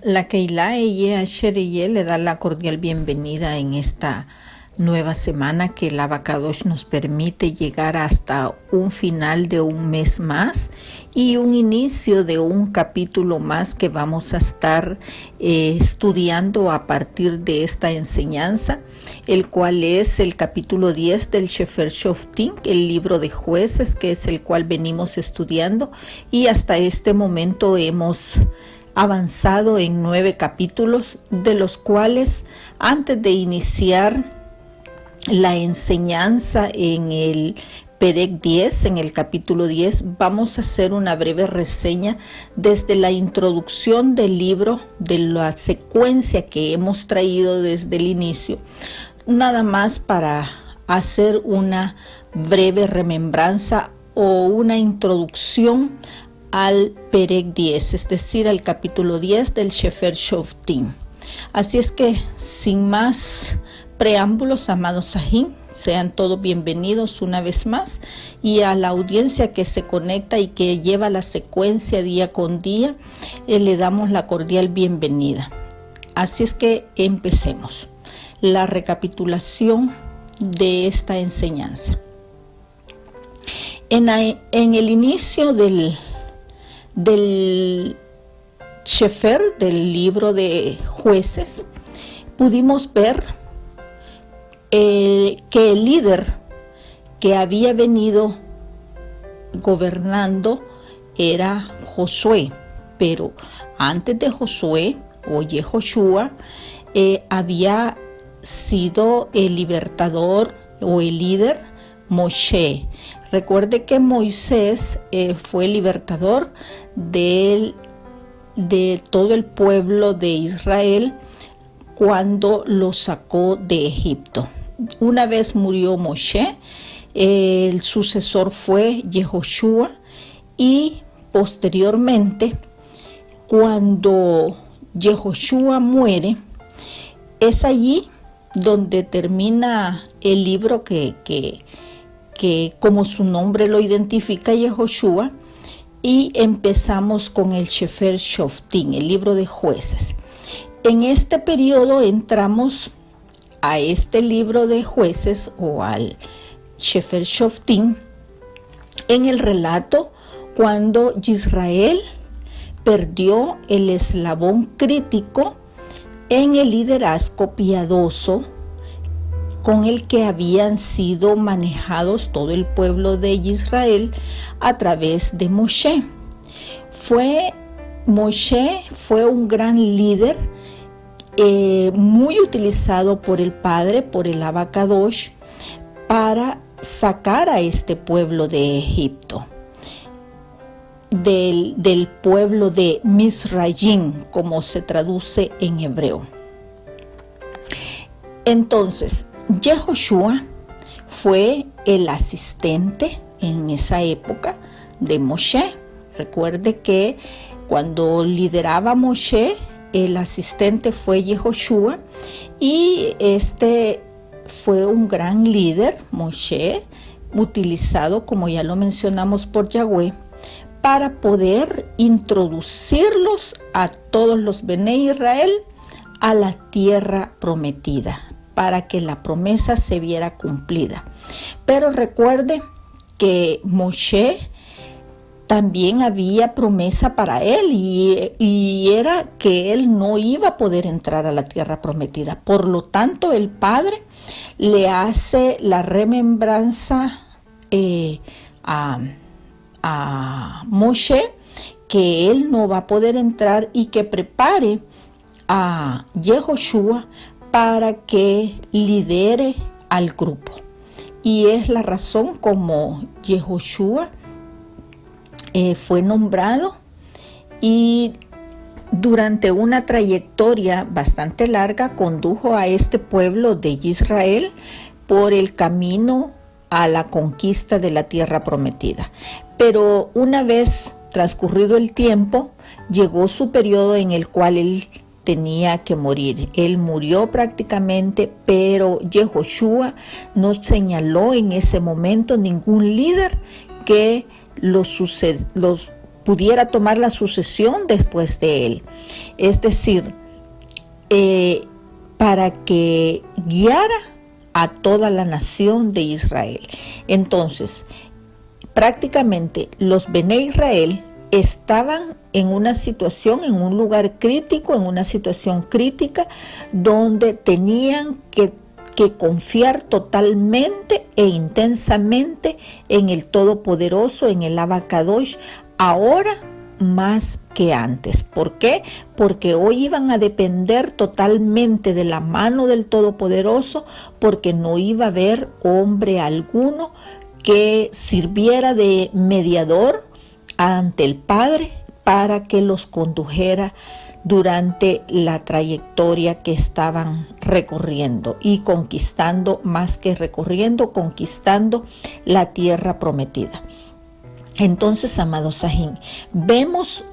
La Keilah Asher le da la cordial bienvenida en esta nueva semana que el Abacadosh nos permite llegar hasta un final de un mes más y un inicio de un capítulo más que vamos a estar estudiando a partir de esta enseñanza, el cual es el capítulo 10 del Sefer Shoftim, el libro de jueces, que es el cual venimos estudiando, y hasta este momento hemos avanzado en 9 capítulos, de los cuales antes de iniciar la enseñanza en el Perek 10, en el capítulo 10, vamos a hacer una breve reseña desde la introducción del libro, de la secuencia que hemos traído desde el inicio, nada más para hacer una breve remembranza o una introducción al Perek 10, es decir, al capítulo 10 del Sefer Shoftim. Así es que, sin más preámbulos, amados Sahim, sean todos bienvenidos una vez más, y a la audiencia que se conecta y que lleva la secuencia día con día, le damos la cordial bienvenida. Así es que empecemos la recapitulación de esta enseñanza. En el inicio del Sefer, del libro de jueces, pudimos ver que el líder que había venido gobernando era Josué, pero antes de Josué o Yehoshua había sido el libertador o el líder Moshe. Recuerde que Moisés fue el libertador de todo el pueblo de Israel cuando lo sacó de Egipto. Una vez murió Moshe, el sucesor fue Yehoshua, y posteriormente, cuando Yehoshua muere, es allí donde termina el libro que como su nombre lo identifica, Yehoshua, y empezamos con el Sefer Shoftim, el libro de jueces. En este periodo entramos a este libro de jueces o al Sefer Shoftim en el relato cuando Israel perdió el eslabón crítico en el liderazgo piadoso con el que habían sido manejados todo el pueblo de Israel a través de Moshe. Moshe fue un gran líder, muy utilizado por el Padre, por el Abacadosh, para sacar a este pueblo de Egipto, del pueblo de Misrayim, como se traduce en hebreo. Entonces, Yehoshua fue el asistente en esa época de Moshe. Recuerde que cuando lideraba Moshe, el asistente fue Yehoshua, y este fue un gran líder, Moshe, utilizado, como ya lo mencionamos, por Yahweh, para poder introducirlos a todos los Bnei Israel a la tierra prometida, para que la promesa se viera cumplida. Pero recuerde que Moshe también había promesa para él, y era que él no iba a poder entrar a la tierra prometida. Por lo tanto, el Padre le hace la remembranza a Moshe que él no va a poder entrar, y que prepare a Yehoshua para que lidere al grupo. Y es la razón como Yehoshua fue nombrado, y durante una trayectoria bastante larga condujo a este pueblo de Israel por el camino a la conquista de la tierra prometida. Pero una vez transcurrido el tiempo, llegó su periodo en el cual él tenía que morir. Él murió prácticamente, pero Yehoshua no señaló en ese momento ningún líder que los pudiera tomar la sucesión después de él. Es decir, para que guiara a toda la nación de Israel. Entonces, prácticamente los Bené Israel estaban en una situación, en un lugar crítico, en una situación crítica, donde tenían que confiar totalmente e intensamente en el Todopoderoso, en el Abacadosh, ahora más que antes. ¿Por qué? Porque hoy iban a depender totalmente de la mano del Todopoderoso, porque no iba a haber hombre alguno que sirviera de mediador ante el Padre para que los condujera durante la trayectoria que estaban recorriendo y conquistando, más que recorriendo, conquistando la tierra prometida. Entonces, amados Sajín, vemos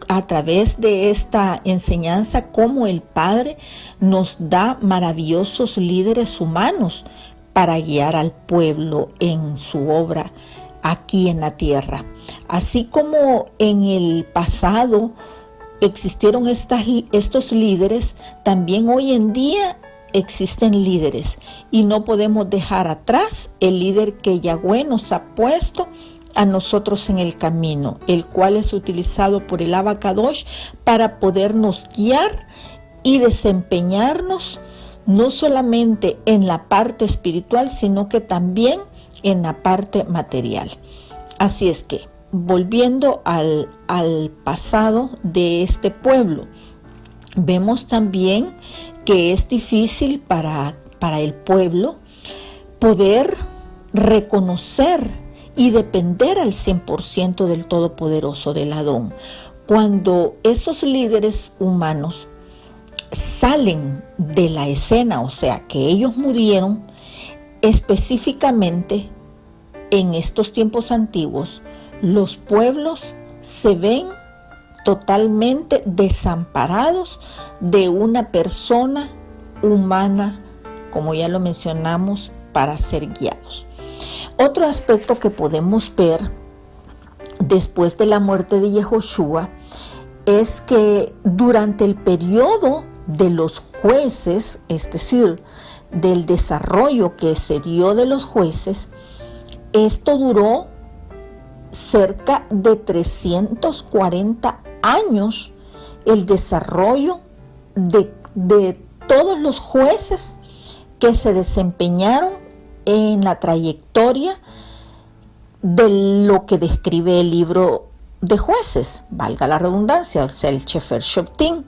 a través de esta enseñanza cómo el Padre nos da maravillosos líderes humanos para guiar al pueblo en su obra aquí en la tierra. Así como en el pasado existieron estos líderes, también hoy en día existen líderes y no podemos dejar atrás el líder que Yahweh nos ha puesto a nosotros en el camino, el cual es utilizado por el Abacadosh para podernos guiar y desempeñarnos no solamente en la parte espiritual, sino que también en la parte material. Así es que, volviendo al pasado de este pueblo, vemos también que es difícil para el pueblo poder reconocer y depender al 100% del Todopoderoso, del Adón. Cuando esos líderes humanos salen de la escena, o sea, que ellos murieron, específicamente en estos tiempos antiguos, los pueblos se ven totalmente desamparados de una persona humana, como ya lo mencionamos, para ser guiados. Otro aspecto que podemos ver después de la muerte de Yehoshua es que durante el periodo de los jueces, es decir, del desarrollo que se dio de los jueces, esto duró cerca de 340 años, el desarrollo de todos los jueces que se desempeñaron en la trayectoria de lo que describe el libro de Jueces, valga la redundancia, o sea, el Sefer Shoftim.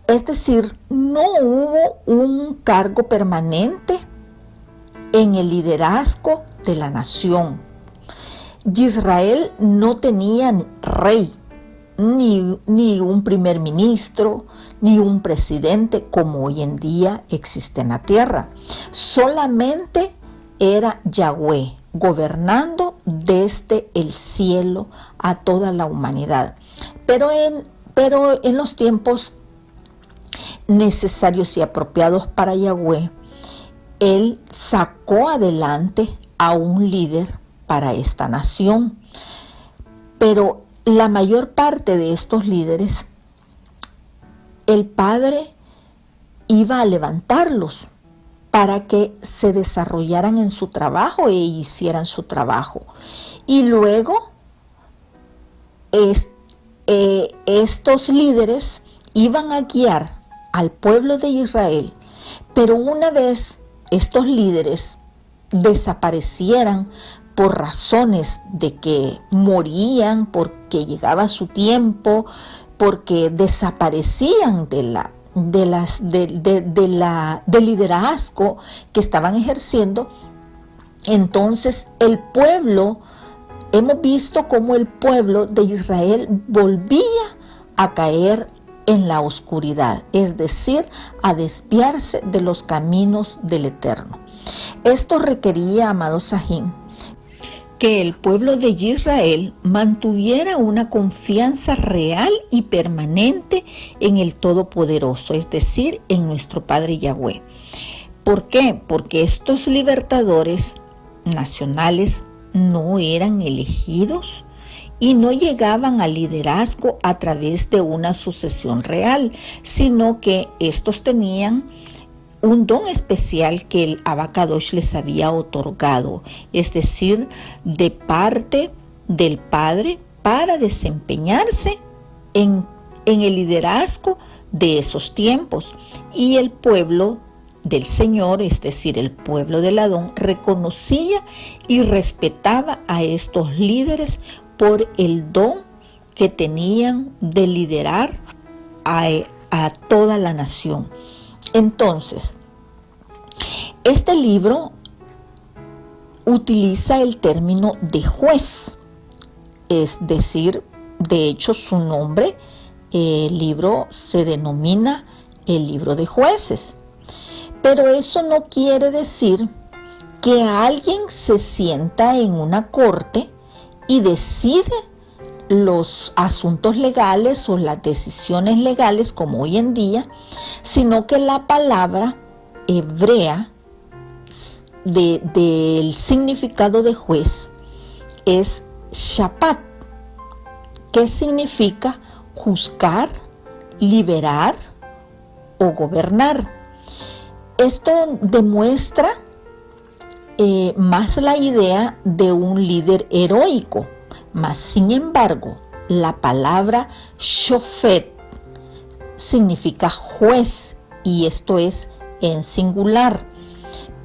Es decir, no hubo un cargo permanente en el liderazgo de la nación. Israel no tenía rey, ni un primer ministro, ni un presidente como hoy en día existe en la tierra. Solamente era Yahweh gobernando desde el cielo a toda la humanidad. Pero en los tiempos necesarios y apropiados para Yahweh, Él sacó adelante a un líder para esta nación. Pero la mayor parte de estos líderes, el Padre iba a levantarlos para que se desarrollaran en su trabajo e hicieran su trabajo. Y luego estos líderes iban a guiar al pueblo de Israel, pero una vez estos líderes desaparecieran por razones de que morían, porque llegaba su tiempo, porque desaparecían del liderazgo que estaban ejerciendo, entonces el pueblo, hemos visto cómo el pueblo de Israel volvía a caer en la oscuridad, es decir, a desviarse de los caminos del Eterno. Esto requería, amados Sajín, que el pueblo de Israel mantuviera una confianza real y permanente en el Todopoderoso, es decir, en nuestro Padre Yahweh. ¿Por qué? Porque estos libertadores nacionales no eran elegidos y no llegaban al liderazgo a través de una sucesión real, sino que estos tenían un don especial que el Abacadosh les había otorgado, es decir, de parte del Padre para desempeñarse en el liderazgo de esos tiempos. Y el pueblo del Señor, es decir, el pueblo del Adón, reconocía y respetaba a estos líderes por el don que tenían de liderar a toda la nación. Entonces, este libro utiliza el término de juez, es decir, de hecho su nombre, el libro se denomina el libro de jueces. Pero eso no quiere decir que alguien se sienta en una corte y decide los asuntos legales o las decisiones legales como hoy en día, sino que la palabra hebrea del significado de juez es shapat, que significa juzgar, liberar o gobernar. Esto demuestra más la idea de un líder heroico, mas sin embargo la palabra shofet significa juez y esto es en singular,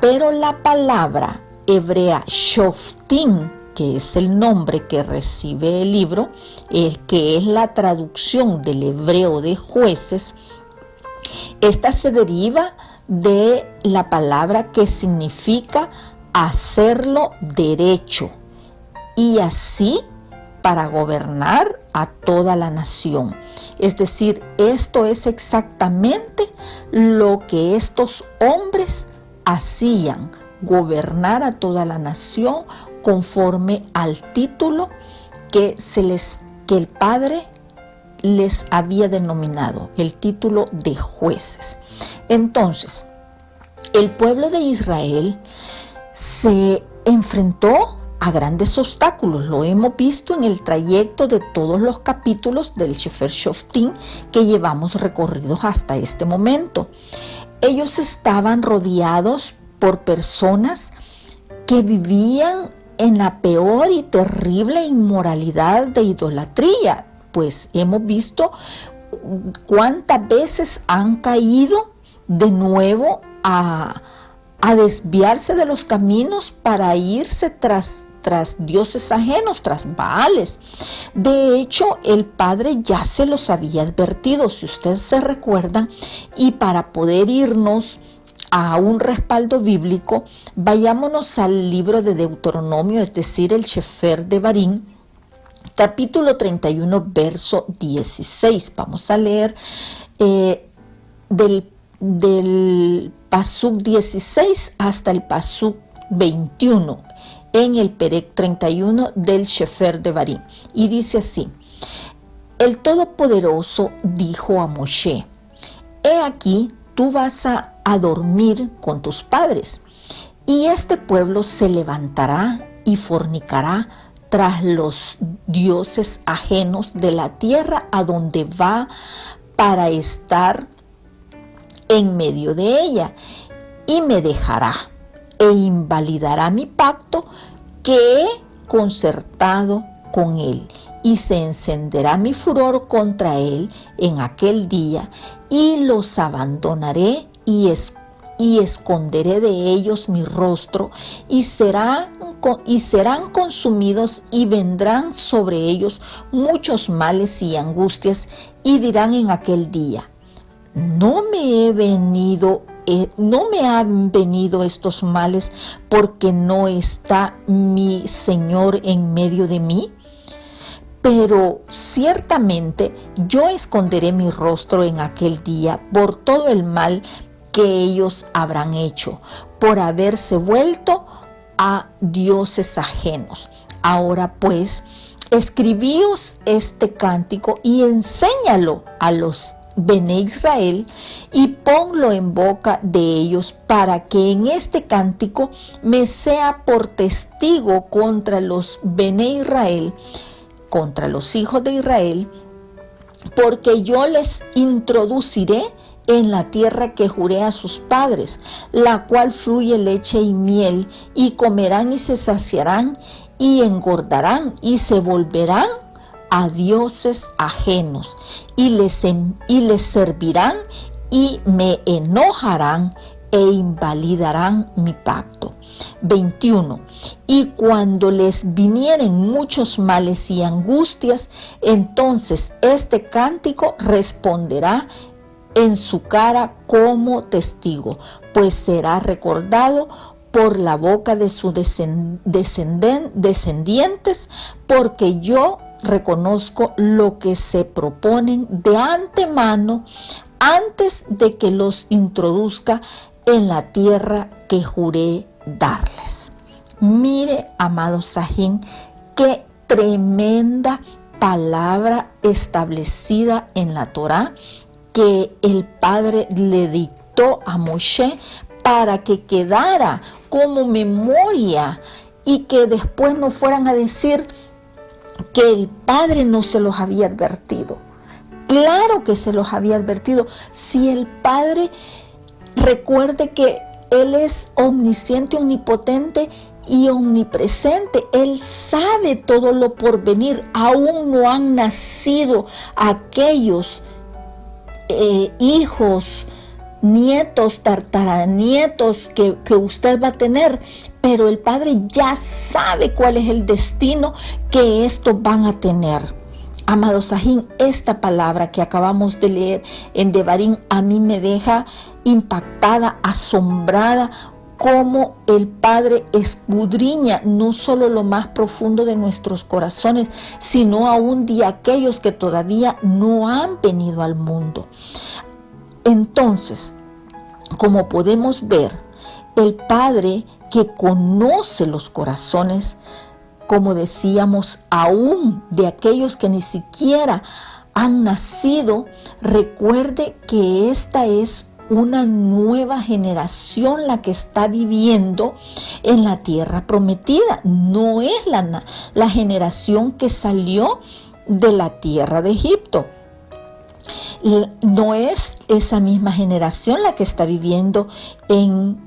pero la palabra hebrea shoftim, que es el nombre que recibe el libro, que es la traducción del hebreo de jueces, esta se deriva de la palabra que significa hacerlo derecho y así para gobernar a toda la nación. Es decir, esto es exactamente lo que estos hombres hacían, gobernar a toda la nación conforme al título que el Padre les había denominado, el título de jueces. Entonces, el pueblo de Israel se enfrentó a grandes obstáculos. Lo hemos visto en el trayecto de todos los capítulos del Sefer Shoftim que llevamos recorridos hasta este momento. Ellos estaban rodeados por personas que vivían en la peor y terrible inmoralidad de idolatría. Pues hemos visto cuántas veces han caído de nuevo a desviarse de los caminos para irse tras dioses ajenos, tras Baales. De hecho, el Padre ya se los había advertido, si ustedes se recuerdan, y para poder irnos a un respaldo bíblico, vayámonos al libro de Deuteronomio, es decir, el Sefer Devarim, capítulo 31, verso 16. Vamos a leer del pasuk 16 hasta el pasuk 21 en el Perek 31 del Sefer Devarim. Y dice así: el Todopoderoso dijo a Moshe: he aquí, tú vas a dormir con tus padres, y este pueblo se levantará y fornicará tras los dioses ajenos de la tierra a donde va para estar en medio de ella, y me dejará e invalidará mi pacto que he concertado con él, y se encenderá mi furor contra él en aquel día, y los abandonaré y esconderé de ellos mi rostro, y serán consumidos, y vendrán sobre ellos muchos males y angustias, y dirán en aquel día: no me han venido estos males porque no está mi Señor en medio de mí. Pero ciertamente yo esconderé mi rostro en aquel día por todo el mal que ellos habrán hecho, por haberse vuelto a dioses ajenos. Ahora pues, escribíos este cántico y enséñalo a los Bene Israel, y ponlo en boca de ellos, para que en este cántico me sea por testigo contra los Bene Israel, contra los hijos de Israel, porque yo les introduciré en la tierra que juré a sus padres, la cual fluye leche y miel, y comerán y se saciarán y engordarán y se volverán a dioses ajenos y les servirán y me enojarán e invalidarán mi pacto. 21. Y cuando les vinieren muchos males y angustias, entonces este cántico responderá en su cara como testigo, pues será recordado por la boca de sus descendientes, porque yo reconozco lo que se proponen de antemano antes de que los introduzca en la tierra que juré darles. Mire, amado Sajín, qué tremenda palabra establecida en la Torá que el Padre le dictó a Moshe para que quedara como memoria y que después no fueran a decir que el Padre no se los había advertido. Claro que se los había advertido. Si el Padre, recuerde que Él es omnisciente, omnipotente y omnipresente. Él sabe todo lo por venir. Aún no han nacido aquellos hijos, nietos, tartaranietos que usted va a tener, pero el Padre ya sabe cuál es el destino que estos van a tener. Amado Sajín, esta palabra que acabamos de leer en Devarim a mí me deja impactada, asombrada, cómo el Padre escudriña no solo lo más profundo de nuestros corazones, sino aún de aquellos que todavía no han venido al mundo. Entonces, como podemos ver, el Padre que conoce los corazones, como decíamos, aún de aquellos que ni siquiera han nacido, recuerde que esta es una nueva generación la que está viviendo en la tierra prometida. No es la generación que salió de la tierra de Egipto. No es esa misma generación la que está viviendo en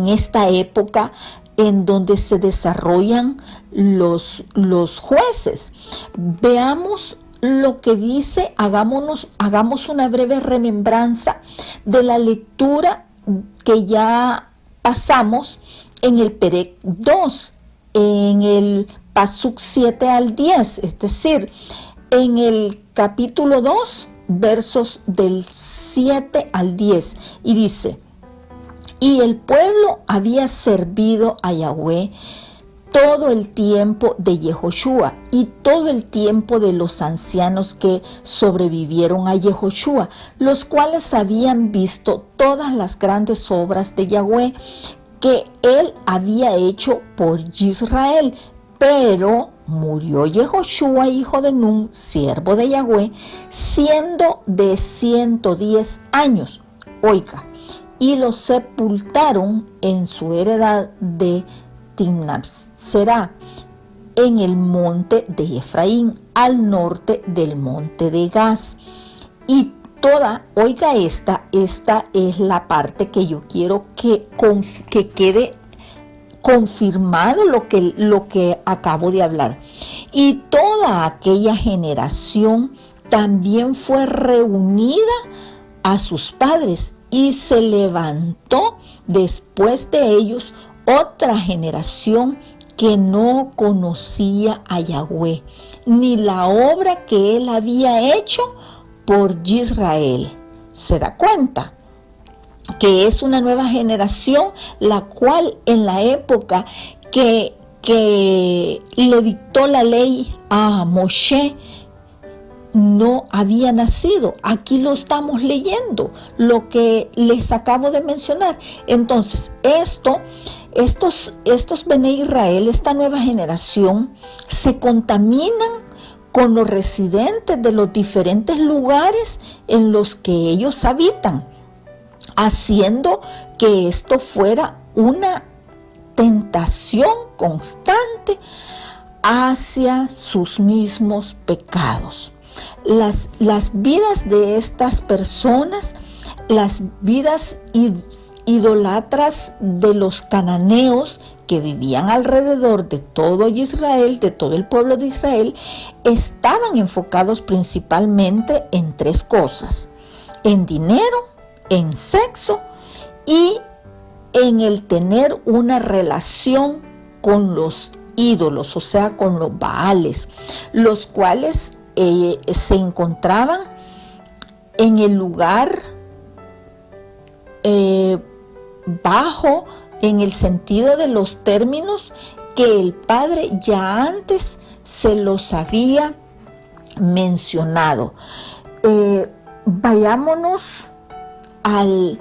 esta época en donde se desarrollan los jueces. Veamos lo que dice, hagamos una breve remembranza de la lectura que ya pasamos en el Perec 2, en el Pasuk 7 al 10, es decir, en el capítulo 2, versos del 7 al 10, y dice: y el pueblo había servido a Yahweh todo el tiempo de Yehoshua y todo el tiempo de los ancianos que sobrevivieron a Yehoshua, los cuales habían visto todas las grandes obras de Yahweh que él había hecho por Israel. Pero murió Yehoshua, hijo de Nun, siervo de Yahweh, siendo de 110 años. Oiga, y lo sepultaron en su heredad de Timnat-Será, en el monte de Efraín, al norte del monte de Gaz. Y oiga, esta es la parte que yo quiero que quede confirmado lo que acabo de hablar. Y toda aquella generación también fue reunida a sus padres, y se levantó después de ellos otra generación que no conocía a Yahweh, ni la obra que él había hecho por Israel. ¿Se da cuenta? Que es una nueva generación, la cual en la época que le dictó la ley a Moshe no había nacido. Aquí lo estamos leyendo, lo que les acabo de mencionar. Entonces, estos Bene Israel, esta nueva generación, se contaminan con los residentes de los diferentes lugares en los que ellos habitan, haciendo que esto fuera una tentación constante hacia sus mismos pecados. Las vidas de estas personas, las vidas idolatras de los cananeos que vivían alrededor de todo Israel, de todo el pueblo de Israel, estaban enfocados principalmente en 3 cosas: en dinero, en sexo y en el tener una relación con los ídolos, o sea, con los baales, los cuales se encontraban en el lugar bajo, en el sentido de los términos que el Padre ya antes se los había mencionado. Vayámonos al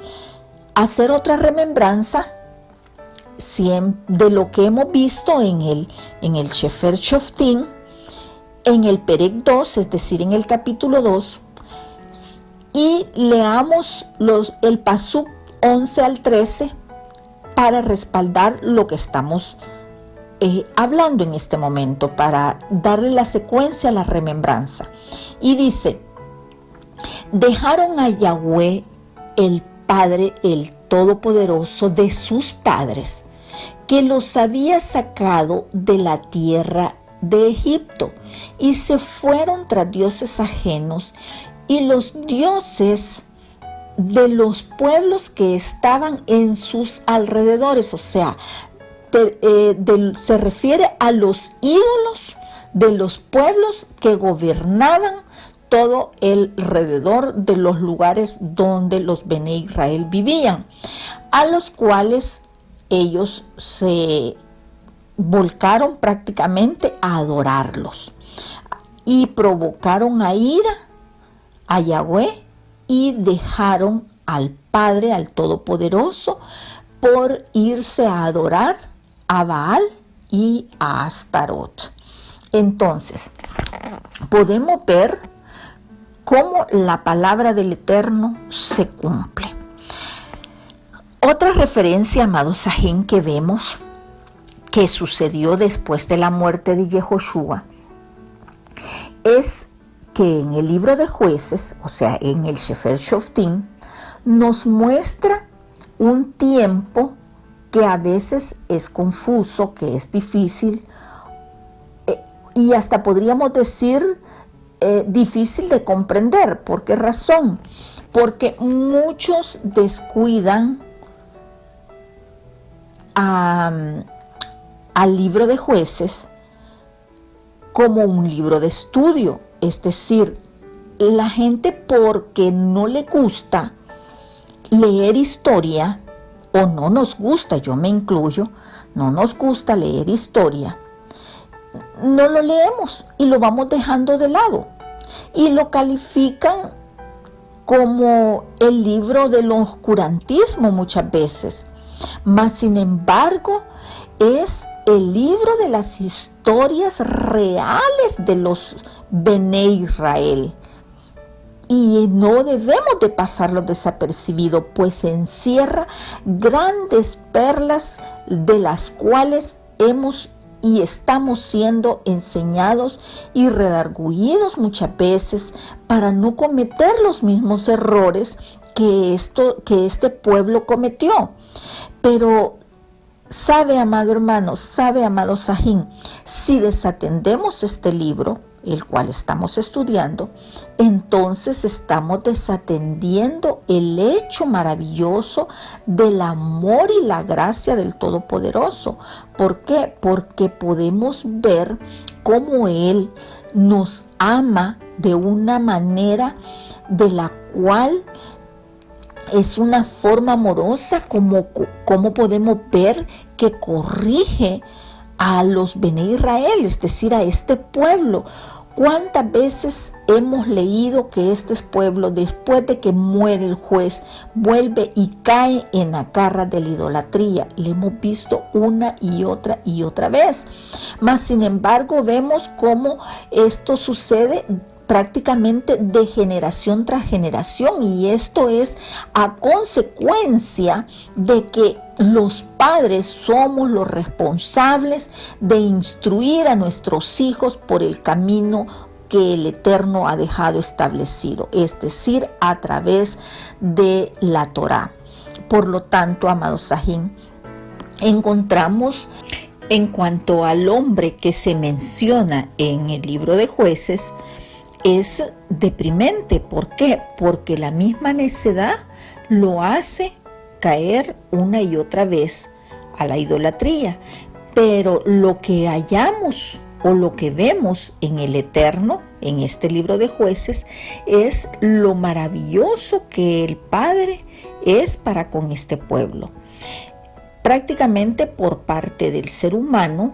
hacer otra remembranza de lo que hemos visto en el Sefer Shoftim, en el Perek 2, es decir, en el capítulo 2, y leamos el Pasuk 11 al 13 para respaldar lo que estamos hablando en este momento, para darle la secuencia a la remembranza. Y dice: dejaron a Yahweh, el Padre, el Todopoderoso, de sus padres, que los había sacado de la tierra de Egipto, y se fueron tras dioses ajenos y los dioses de los pueblos que estaban en sus alrededores. O sea, se refiere a los ídolos de los pueblos que gobernaban todo alrededor de los lugares donde los Bene Israel vivían, a los cuales ellos se volcaron prácticamente a adorarlos y provocaron a ira a Yahweh y dejaron al Padre, al Todopoderoso, por irse a adorar a Baal y a Astarot. Entonces, podemos ver cómo la palabra del Eterno se cumple. Otra referencia, amados Sajín, que vemos que sucedió después de la muerte de Yehoshua es que en el libro de Jueces, o sea, en el Sefer Shoftim, nos muestra un tiempo que a veces es confuso, que es difícil, y hasta podríamos decir difícil de comprender. ¿Por qué razón? Porque muchos descuidan al libro de Jueces como un libro de estudio. Es decir, la gente, porque no le gusta leer historia, o no nos gusta, yo me incluyo, no nos gusta leer historia, no lo leemos y lo vamos dejando de lado y lo califican como el libro del oscurantismo muchas veces. Mas sin embargo es el libro de las historias reales de los Bene Israel, y no debemos de pasarlo desapercibido, pues encierra grandes perlas de las cuales hemos y estamos siendo enseñados y redargüidos muchas veces para no cometer los mismos errores que este pueblo cometió. Pero sabe, amado hermano, sabe, amado Sajín, si desatendemos este libro, el cual estamos estudiando, entonces estamos desatendiendo el hecho maravilloso del amor y la gracia del Todopoderoso. ¿Por qué? Porque podemos ver cómo Él nos ama de una manera de la cual es una forma amorosa, como podemos ver que corrige a los Bene Israel, es decir, a este pueblo. ¿Cuántas veces hemos leído que este pueblo, después de que muere el juez, vuelve y cae en la garra de la idolatría? Le hemos visto una y otra vez. Mas, sin embargo, vemos cómo esto sucede prácticamente de generación tras generación, y esto es a consecuencia de que los padres somos los responsables de instruir a nuestros hijos por el camino que el Eterno ha dejado establecido, es decir, a través de la Torá. Por lo tanto, amados Sajín, encontramos en cuanto al hombre que se menciona en el libro de Jueces, es deprimente. ¿Por qué? Porque la misma necedad lo hace caer una y otra vez a la idolatría. Pero lo que hallamos o lo que vemos en el Eterno, en este libro de Jueces, es lo maravilloso que el Padre es para con este pueblo. Prácticamente por parte del ser humano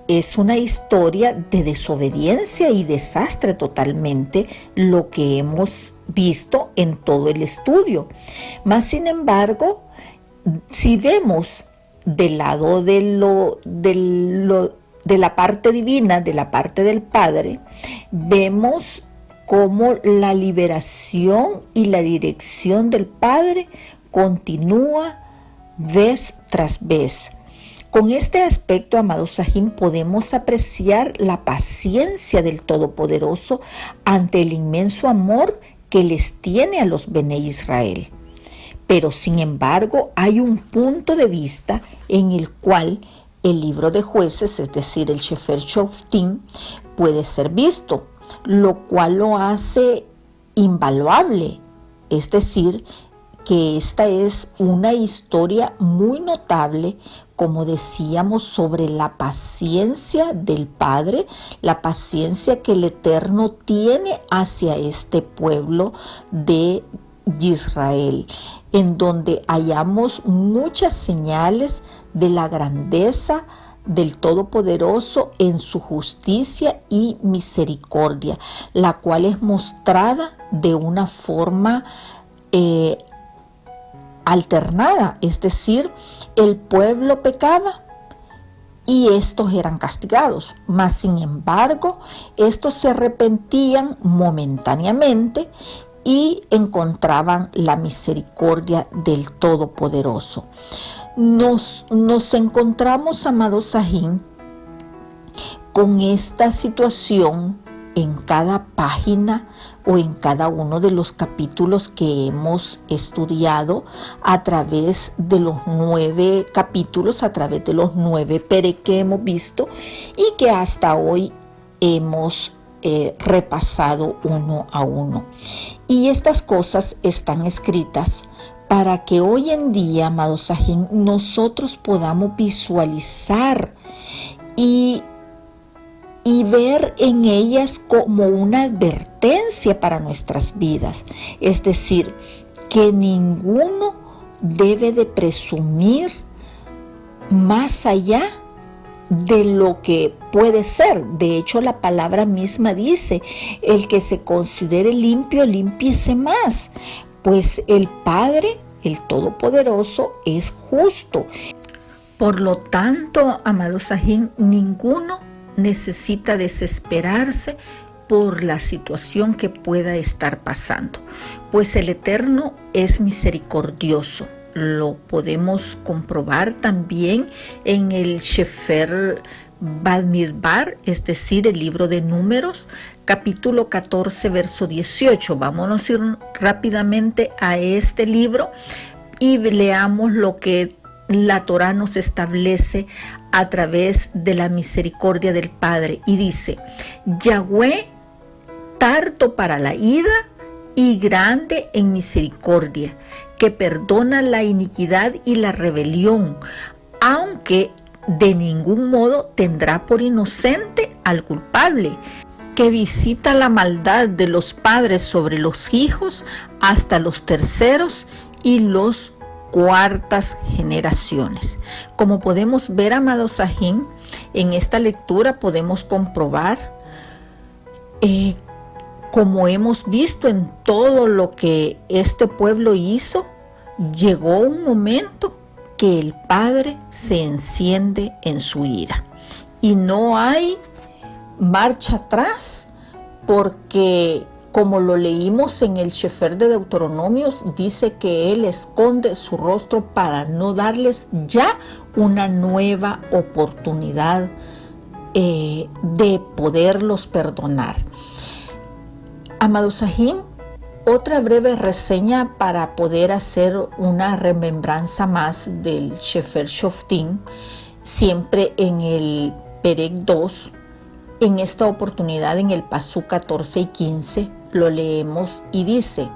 es una historia de desobediencia y desastre totalmente lo que hemos visto en todo el estudio. Mas sin embargo, si vemos del lado de la parte divina, de la parte del Padre, vemos cómo la liberación y la dirección del Padre continúa vez tras vez. Con este aspecto, amados Sajín, podemos apreciar la paciencia del Todopoderoso ante el inmenso amor que les tiene a los Bené Israel. Pero sin embargo, hay un punto de vista en el cual el libro de Jueces, es decir, el Sefer Shoftim, puede ser visto, lo cual lo hace invaluable, es decir, que esta es una historia muy notable, como decíamos, sobre la paciencia del Padre, la paciencia que el Eterno tiene hacia este pueblo de Israel, en donde hallamos muchas señales de la grandeza del Todopoderoso en su justicia y misericordia, la cual es mostrada de una forma alternada, es decir, el pueblo pecaba y estos eran castigados, mas sin embargo, estos se arrepentían momentáneamente y encontraban la misericordia del Todopoderoso. Nos encontramos, amados Sajín, con esta situación en cada página o en cada uno de los capítulos que hemos estudiado a través de los 9 capítulos, a través de los 9 pere que hemos visto y que hasta hoy hemos repasado uno a uno. Y estas cosas están escritas para que hoy en día, amados Sajín, nosotros podamos visualizar y ver en ellas como una advertencia para nuestras vidas. Es decir, que ninguno debe de presumir más allá de lo que puede ser. De hecho, la palabra misma dice, el que se considere limpio, límpiese más. Pues el Padre, el Todopoderoso, es justo. Por lo tanto, amados Sajín, ninguno necesita desesperarse por la situación que pueda estar pasando, pues el Eterno es misericordioso. Lo podemos comprobar también en el Sefer Bamidbar, es decir, el libro de Números, capítulo 14, verso 18. Vámonos a ir rápidamente a este libro y leamos lo que la Torá nos establece a través de la misericordia del Padre. Y dice, Yahweh, tardo para la ira y grande en misericordia, que perdona la iniquidad y la rebelión, aunque de ningún modo tendrá por inocente al culpable, que visita la maldad de los padres sobre los hijos hasta los terceros y los cuartas generaciones. Como podemos ver, amados Sajín, en esta lectura podemos comprobar, como hemos visto en todo lo que este pueblo hizo, llegó un momento que el Padre se enciende en su ira y no hay marcha atrás porque como lo leímos en el Sefer de Deuteronomios, dice que Él esconde su rostro para no darles ya una nueva oportunidad de poderlos perdonar. Amados Sahim, otra breve reseña para poder hacer una remembranza más del Sefer Shoftim, siempre en el Perek 2. En esta oportunidad, en el Pasú 14 y 15, lo leemos y dice: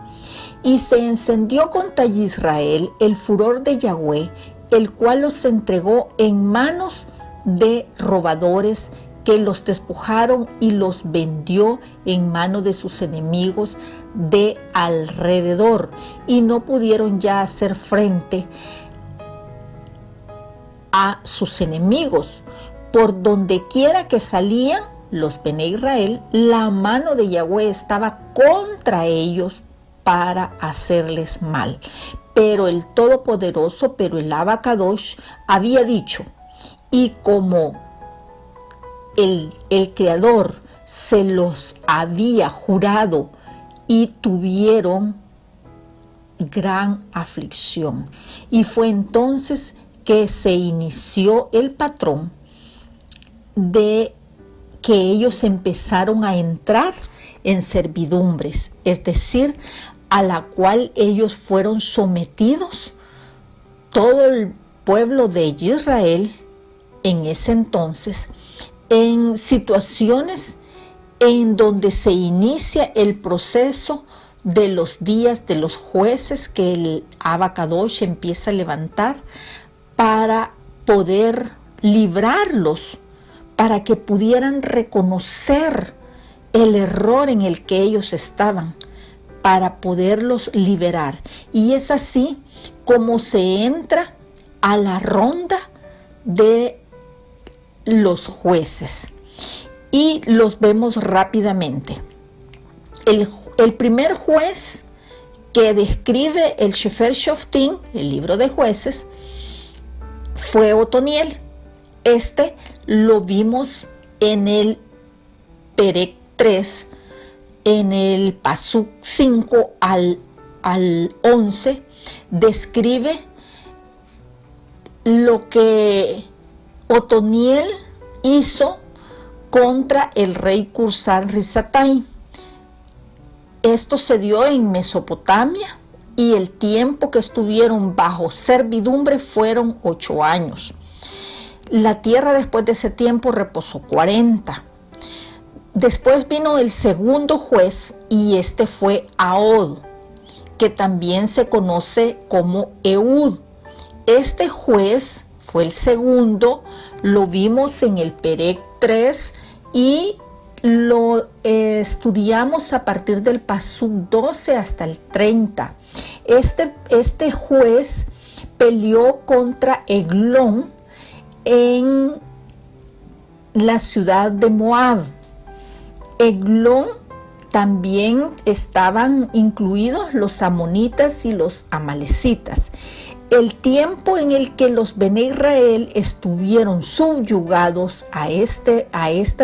y se encendió contra Israel el furor de Yahweh, el cual los entregó en manos de robadores que los despojaron y los vendió en manos de sus enemigos de alrededor, y no pudieron ya hacer frente a sus enemigos. Por donde quiera que salían los Bene Israel, la mano de Yahweh estaba contra ellos para hacerles mal. Pero el Todopoderoso, pero el Abacadosh, había dicho, y como el Creador se los había jurado, y tuvieron gran aflicción. Y fue entonces que se inició el patrón de que ellos empezaron a entrar en servidumbres, es decir, a la cual ellos fueron sometidos, todo el pueblo de Israel en ese entonces, en situaciones en donde se inicia el proceso de los días de los jueces que el Abacadosh empieza a levantar para poder librarlos, para que pudieran reconocer el error en el que ellos estaban, para poderlos liberar. Y es así como se entra a la ronda de los jueces. Y los vemos rápidamente. El primer juez que describe el Sefer Shoftim, el libro de jueces, fue Otoniel. Este lo vimos en el Perek 3, en el Pasuk 5 al 11, describe lo que Otoniel hizo contra el rey Cursán Rizatai. Esto se dio en Mesopotamia y el tiempo que estuvieron bajo servidumbre fueron 8 años. La tierra después de ese tiempo reposó 40. Después vino el segundo juez y este fue Ahod, que también se conoce como Ehud. Este juez fue el segundo, lo vimos en el Perek 3 y lo estudiamos a partir del Pasuk 12 hasta el 30. Este juez peleó contra Eglón en la ciudad de Moab. Eglón también estaban incluidos los amonitas y los amalecitas. El tiempo en el que los Bene Israel estuvieron subyugados a este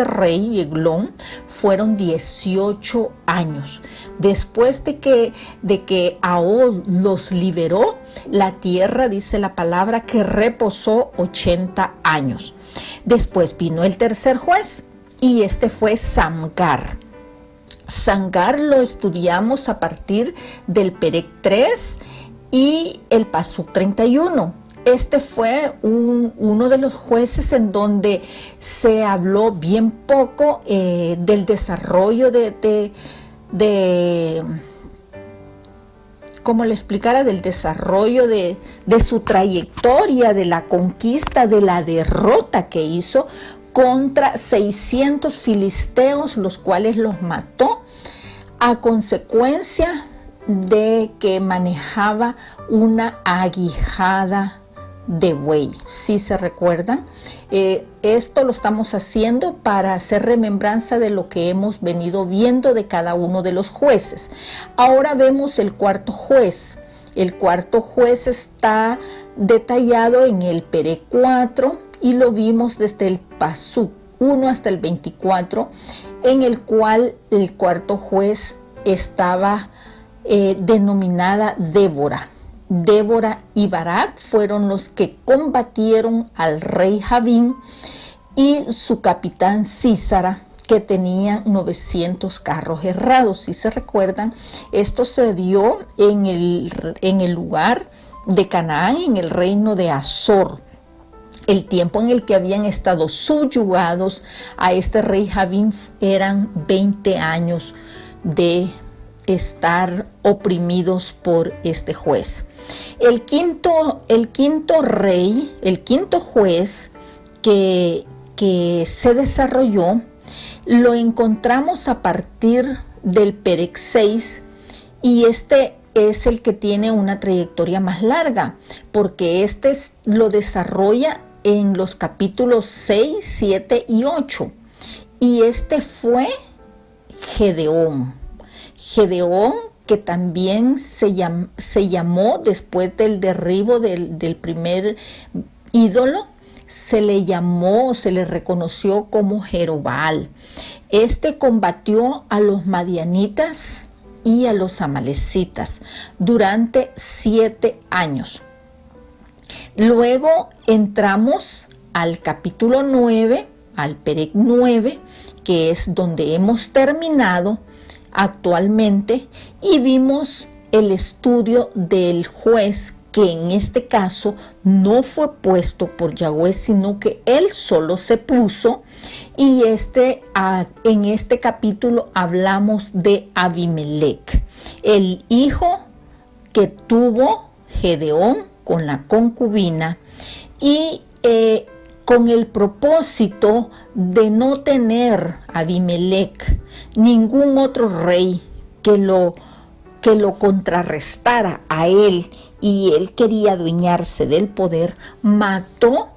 rey Eglón fueron 18 años. Después de que Ahod los liberó, la tierra, dice la palabra, que reposó 80 años. Después vino el tercer juez y este fue Samgar. Samgar lo estudiamos a partir del Perek 3 y el Pasuk 31. Este fue uno de los jueces en donde se habló bien poco del desarrollo como le explicara, del desarrollo de su trayectoria, de la conquista, de la derrota que hizo contra 600 filisteos, los cuales los mató a consecuencia de que manejaba una aguijada de buey. Si se recuerdan, esto lo estamos haciendo para hacer remembranza de lo que hemos venido viendo de cada uno de los jueces. Ahora vemos el cuarto juez. El cuarto juez está detallado en el Perek 4 y lo vimos desde el Pasuk 1 hasta el 24, en el cual el cuarto juez estaba denominada Débora. Débora y Barak fueron los que combatieron al rey Javín y su capitán Sísara, que tenía 900 carros herrados. Si se recuerdan, esto se dio en el lugar de Canaán, en el reino de Azor, el tiempo en el que habían estado subyugados a este rey Javín eran 20 años de estar oprimidos por este juez. El quinto juez que se desarrolló lo encontramos a partir del Perec 6, y este es el que tiene una trayectoria más larga, porque este lo desarrolla en los capítulos 6, 7 y 8. Y este fue Gedeón. Gedeón, que también se llamó después del derribo del primer ídolo, se le reconoció como Jerobal. Este combatió a los madianitas y a los amalecitas durante 7 años. Luego entramos al capítulo 9, al Perec 9, que es donde hemos terminado actualmente, y vimos el estudio del juez, que en este caso no fue puesto por Yahweh, sino que él solo se puso. Y en este capítulo hablamos de Abimelec, el hijo que tuvo Gedeón con la concubina, y con el propósito de no tener Abimelec ningún otro rey que lo contrarrestara a él, y él quería adueñarse del poder, mató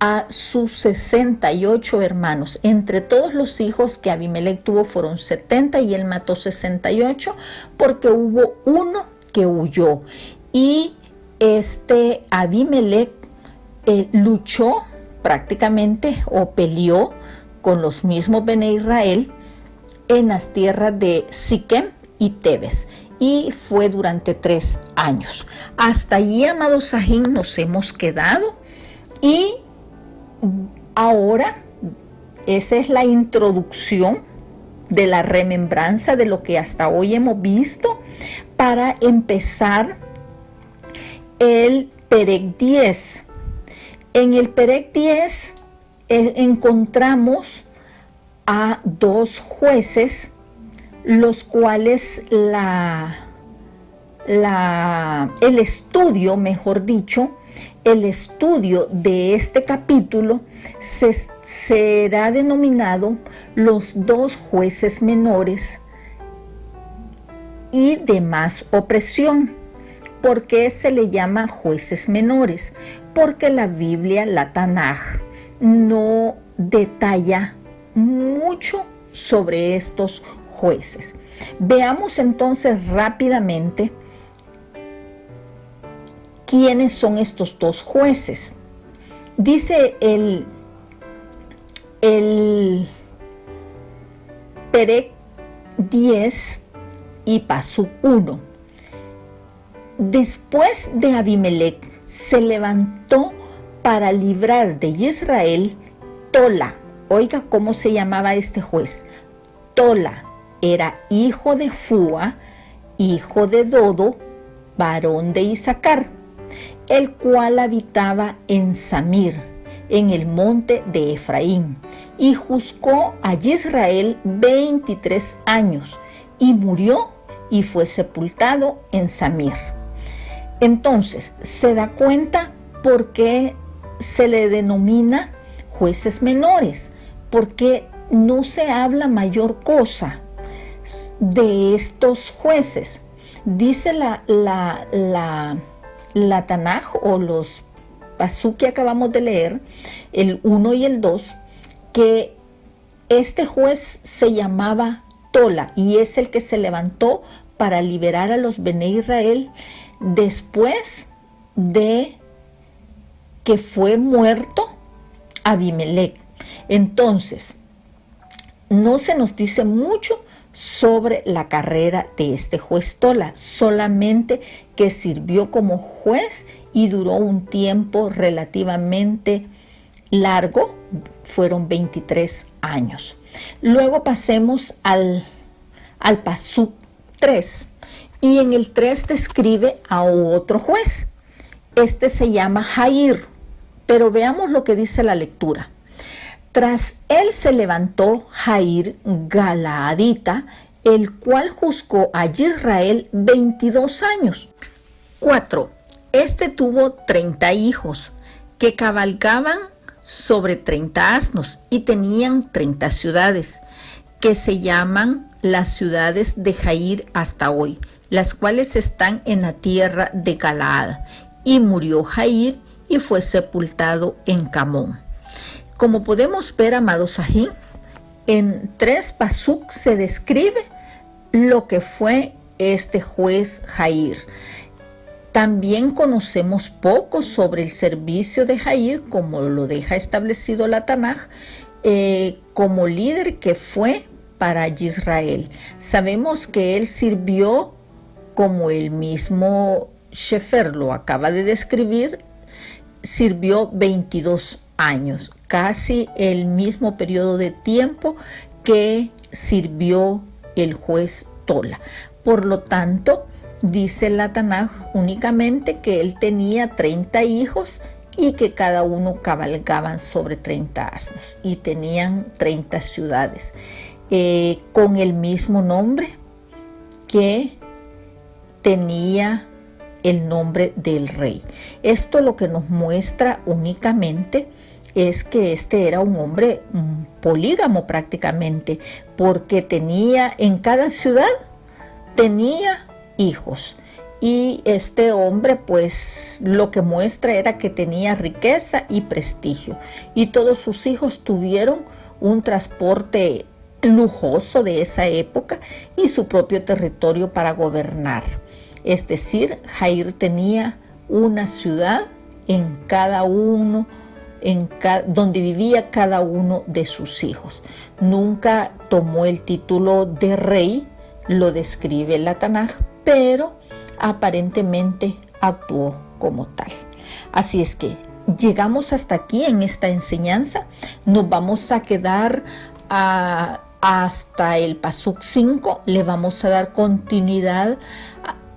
a sus 68 hermanos. Entre todos los hijos que Abimelec tuvo fueron 70, y él mató 68 porque hubo uno que huyó. Y Abimelec luchó prácticamente, o peleó con los mismos Bene Israel en las tierras de Siquem y Tebes, y fue durante 3 años. Hasta allí, amados Sajín, nos hemos quedado, y ahora esa es la introducción de la remembranza de lo que hasta hoy hemos visto, para empezar el Perec 10. En el Perec 10 encontramos a 2 jueces, los cuales el estudio, mejor dicho, el estudio de este capítulo será denominado los 2 jueces menores y de más opresión. ¿Por qué se le llama jueces menores? Porque la Biblia, la Tanaj, no detalla mucho sobre estos jueces. Veamos entonces rápidamente quiénes son estos 2 jueces. Dice el Perec 10 y Pasuk 1. Después de Abimelec se levantó para librar de Israel Tola. Oiga cómo se llamaba este juez. Tola era hijo de Fúa, hijo de Dodo, varón de Isaacar, el cual habitaba en Samir, en el monte de Efraín, y juzgó a Israel 23 años, y murió y fue sepultado en Samir. Entonces, se da cuenta por qué se le denomina jueces menores, porque no se habla mayor cosa de estos jueces. Dice la Tanaj, o los pasuk que acabamos de leer, el 1 y el 2, que este juez se llamaba Tola, y es el que se levantó para liberar a los Bene Israel después de que fue muerto Abimelec. Entonces, no se nos dice mucho sobre la carrera de este juez Tola, solamente que sirvió como juez y duró un tiempo relativamente largo, fueron 23 años. Luego pasemos al Pasuk 3, y en el 3 describe a otro juez. Este se llama Jair, pero veamos lo que dice la lectura. Tras él se levantó Jair Galaadita, el cual juzgó a Israel 22 años. 4. Este tuvo 30 hijos, que cabalgaban sobre 30 asnos y tenían 30 ciudades, que se llaman las ciudades de Jair hasta hoy, las cuales están en la tierra de Galaad. Y murió Jair y fue sepultado en Camón. Como podemos ver, amados Sahim, en 3 pasuk se describe lo que fue este juez Jair. También conocemos poco sobre el servicio de Jair, como lo deja establecido la Tanaj, como líder que fue para Israel. Sabemos que él sirvió, como el mismo Shefer lo acaba de describir, sirvió 22 años, casi el mismo periodo de tiempo que sirvió el juez Tola. Por lo tanto, dice la Tanaj únicamente que él tenía 30 hijos y que cada uno cabalgaban sobre 30 asnos y tenían 30 ciudades, con el mismo nombre que tenía el nombre del rey. Esto lo que nos muestra únicamente es que este era un hombre polígamo prácticamente, porque tenía en cada ciudad, tenía hijos. Y este hombre, pues, lo que muestra era que tenía riqueza y prestigio. Y todos sus hijos tuvieron un transporte lujoso de esa época y su propio territorio para gobernar. Es decir, Jair tenía una ciudad en cada uno, donde vivía cada uno de sus hijos. Nunca tomó el título de rey, lo describe la Tanaj, pero aparentemente actuó como tal. Así es que llegamos hasta aquí en esta enseñanza. Nos vamos a quedar hasta el Pasuk 5. Le vamos a dar continuidad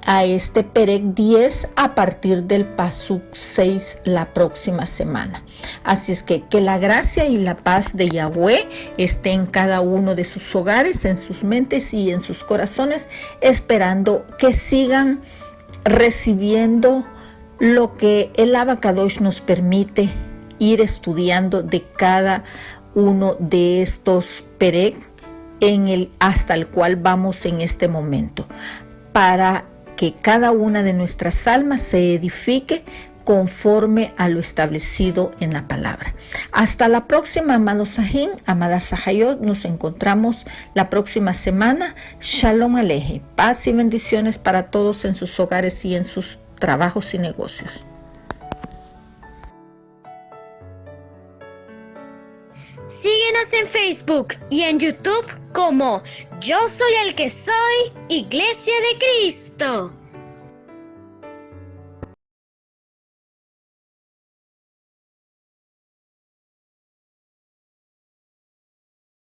a este Perek 10 a partir del Pasuk 6 la próxima semana. Así es que la gracia y la paz de Yahweh esté en cada uno de sus hogares, en sus mentes y en sus corazones, esperando que sigan recibiendo lo que el Abacadosh nos permite ir estudiando de cada uno de estos Perek hasta el cual vamos en este momento, para que cada una de nuestras almas se edifique conforme a lo establecido en la palabra. Hasta la próxima, amados Sahim, amadas Sahayot. Nos encontramos la próxima semana. Shalom Aleje. Paz y bendiciones para todos en sus hogares y en sus trabajos y negocios. Síguenos en Facebook y en YouTube como Yo Soy el que Soy, Iglesia de Cristo.